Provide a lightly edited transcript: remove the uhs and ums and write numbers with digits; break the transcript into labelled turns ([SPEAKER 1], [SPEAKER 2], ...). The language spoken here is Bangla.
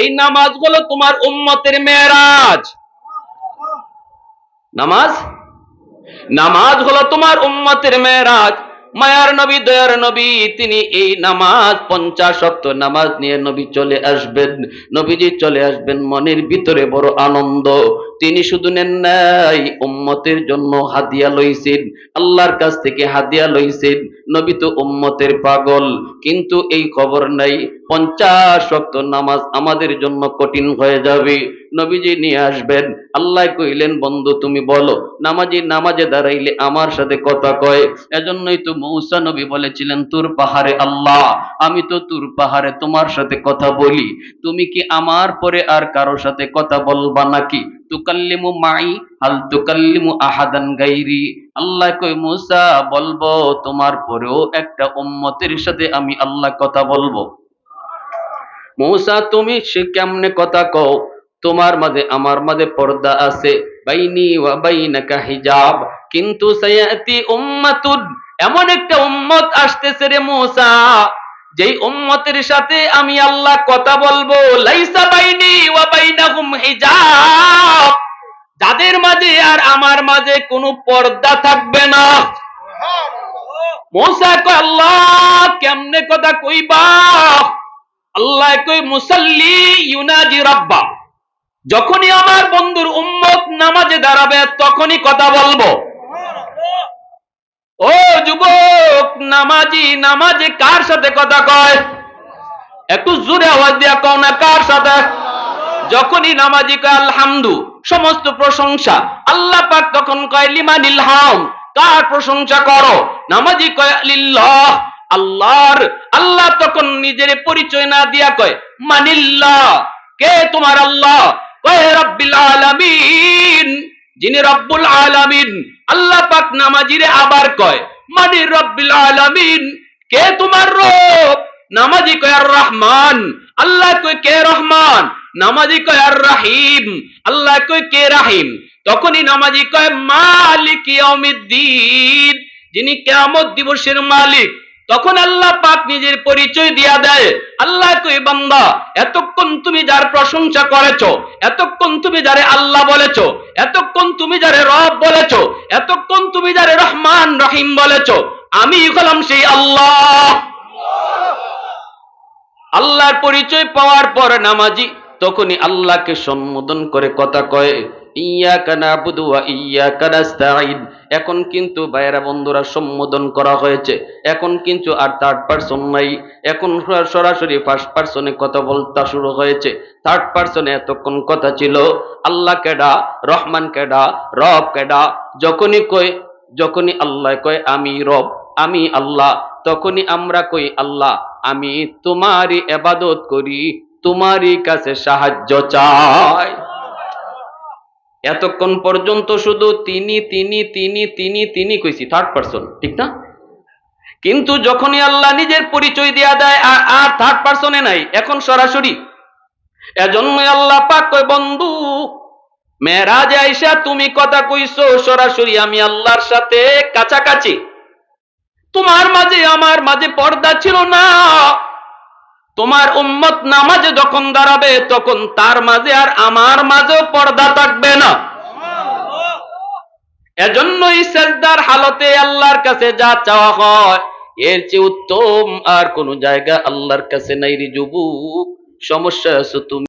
[SPEAKER 1] এই নামাজ হলো তোমার উম্মতের মেরাজ। নামাজ নামাজ হলো তোমার উম্মতের মেরাজ। মায়ার নবী, দয়ার নবী, তিনি এই নামাজ 50 ওয়াক্ত নামাজ নিয়ে নবী চলে আসবেন। নবীজি চলে আসবেন, মনের ভিতরে বড় আনন্দ। তিনি শুধু নেন নাই, উম্মতের জন্য হাদিয়া লইছেন, আল্লাহর কাছ থেকে হাদিয়া লইছেন। নবী তো উম্মতের পাগল, কিন্তু এই খবর নাই 50 ওয়াক্ত নামাজ আমাদের জন্য কঠিন হয়ে যাবে। নবীজি নিয়ে আসবেন। আল্লাহ কইলেন, বন্ধু তুমি বলো, নামাজি নামাজে দাঁড়াইলে আমার সাথে কথা কয়। এজন্যই তো মূসা নবী বলেছিলেন, তুর পাহাড়ে আল্লাহ, আমি তো তুর পাহাড়ে তোমার সাথে কথা বলি, তুমি কি আমার পরে আর কারো সাথে কথা বলবা নাকি? তুকাল্লিমু মাই হাল তুকাল্লিমু আহাদান গাইরি। আল্লাহ কই, মূসা বলবো, তোমার পরেও একটা উম্মতের সাথে আমি আল্লাহ কথা বলবো। মূসা তুমি সে কেমনে কথা কও? তোমার মাঝে আমার মাঝে পর্দা আছে, বাইনি ওয়া বাইনাকা হিজাব, কিন্তু সায়াতি উম্মাতুন, এমন একটা উম্মত আসতেছে রে মূসা, যেই উম্মতের সাথে আমি আল্লাহ কথা বলবো, লাইসা বাইনি ওয়া বাইনাহুম হিজাব, যাদের মাঝে আর আমার মাঝে কোনো পর্দা থাকবে না। মূসা কয়, আল্লাহ কেমনে কথা কইবা? আল্লাহ কই, মুসাল্লি ইউনাজি রাব্বা, যখনই আমার বন্ধুর উম্মত নামাজে দাঁড়াবে তখনই কথা বলবো। ও যুবক, নামাজি নামাজে কার সাথে কথা কয়? একটু জোরে আওয়াজ দিয়া কও না, কার সাথে? যখনই নামাজি কয় আলহামদু, সমস্ত প্রশংসা আল্লাহ পাক, তখন কয় লিমানিল হাম, কার প্রশংসা করো? নামাজি কয় লিল্লাহ, আল্লাহর। আল্লাহ তখন নিজের পরিচয় না দিয়া কয় মানিল্লাহ, কে তোমার আল্লাহ? কয় রব্বিল আলামিন, যিনি রব্বুল আলামিন। আল্লাহ পাক নামাজিরে আবার কয় মানি রব্বিল আলামিন, কে তোমার রব? নামাজি কয় আর রহমান। আল্লাহ কয় কে রহমান? নামাজি কয় আর রাহিম। আল্লাহ কয় কে রাহিম? তখনই নামাজি কয় মালিক ইয়াউমিদ্দিন, যিনি কিয়ামত দিবসের মালিক। তখন আল্লাহ পাক নিজের পরিচয় দিয়া দেয়। আল্লাহ কই, বান্দা এতক্ষণ তুমি যার প্রশংসা করেছো, এতক্ষণ তুমি যারে আল্লাহ বলেছো, এতক্ষণ তুমি যারে রব বলেছো, এতক্ষণ তুমি যারে রহমান রহিম বলেছো, আমি হলাম সেই আল্লাহ। আল্লাহর পরিচয় পাওয়ার পর নামাজি তখনই আল্লাহকে সম্বোধন করে কথা কয়, ইয়াকা নাবুদু ওয়া ইয়াকা নাস্তাঈন। এখন কিন্তু ভাইয়েরা বন্ধুরা সম্বোধন করা হয়েছে, এখন কিন্তু আর থার্ড পারসন নাই, এখন সরাসরি ফার্স্ট পারসনে কথা বলতে শুরু হয়েছে। থার্ড পারসনে এতক্ষণ কথা ছিল আল্লাহ কেডা, রহমান কেডা, রব কেডা। যখনই আল্লাহ কয় আমি রব, আমি আল্লাহ, তখনই আমরা কই আল্লাহ আমি তোমারই ইবাদত করি, তোমারই কাছে সাহায্য চাই। এতক্ষণ পর্যন্ত শুধু তিনি তিনি তিনি তিনি তিনি কইছি, থার্ড পারসন, ঠিক না? কিন্তু যখনই আল্লাহ নিজের পরিচয় দেয়া দেয় আর থার্ড পারসনে নাই, এখন সরাসরি। এজন্যই আল্লাহ পাক কয়, বন্ধু মেরাজে আইসা তুমি কথা কইছো সরাসরি আমি আল্লাহর সাথে কাছাকাছি। তোমার মাঝে আমার মাঝে পর্দা ছিল না। তোমার উম্মত নামাজে যখন দাঁড়াবে তখন তার মাঝে আর আমার মাঝেও পর্দা থাকবে না। এজন্যই সিজদার হালতে আল্লাহর কাছে যা চাওয়া হয়, এর চেয়ে উত্তম আর কোন জায়গা আল্লাহর কাছে নাই রে যুবক। সমস্যা আছে তুমি।